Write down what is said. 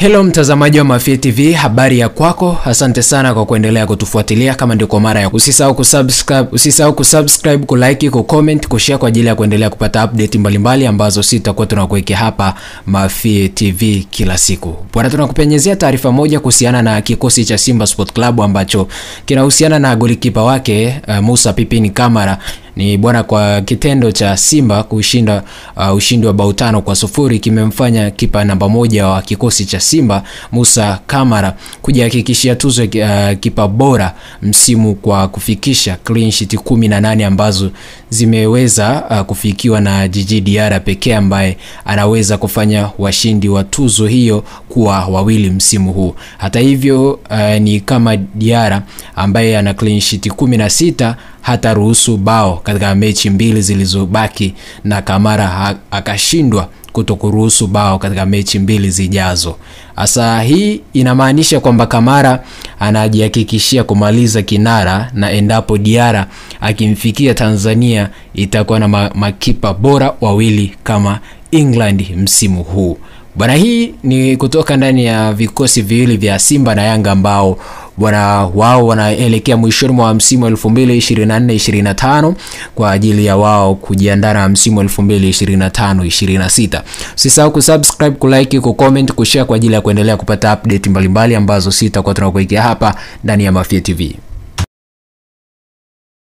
Hello mtazamaji wa Mafia TV, habari ya kwako? Asante sana kwa kuendelea kutufuatilia. Kama ndio kwa mara ya usisahau kusubscribe, kulike, kucomment, kushare kwa ajili ya kuendelea kupata update mbalimbali ambazo sitakuwa tunakuwekea hapa Mafia TV kila siku. Bwana, tunakupenyezea taarifa moja kuhusiana na kikosi cha Simba Sport Club ambacho kinahusiana na golikipa wake Musa Pipini Kamara. Ni bwana, kwa kitendo cha Simba kushinda ushindi wa bao 5-0 kimemfanya kipa namba 1 wa kikosi cha Simba Musa Kamara kujihakikishia tuzo kipa bora msimu kwa kufikisha clean sheet 18 ambazo zimeweza kufikiwa na Djigui Diarra pekee ambaye anaweza kufanya washindi wa tuzo hiyo kuwa wawili msimu huu. Hata hivyo ni kama Diarra ambaye ana clean sheet 16 hata ruhusu bao katika mechi 2 zilizobaki, na Kamara akashindwa kutokuruhusu bao katika mechi 2 zijazo. Asa hii inamaanisha kwamba Kamara anajihakikishia kumaliza kinara, na endapo Diarra akimfikia Tanzania itakuwa na makipa bora wawili kama England msimu huu. Bwana, hii ni kutoka ndani ya vikosi viwili vya Simba na Yanga ambao wao wanaelekea mwishoni mwa msimu 2024-25 kwa ajili ya wao kujiandaa na msimu 2025-26. Usisahau kusubscribe, kulike, kucomment, kushare kwa ajili ya kuendelea kupata update mbalimbali ambazo sitakuwa tunakuwekea hapa ndani ya Mafia TV.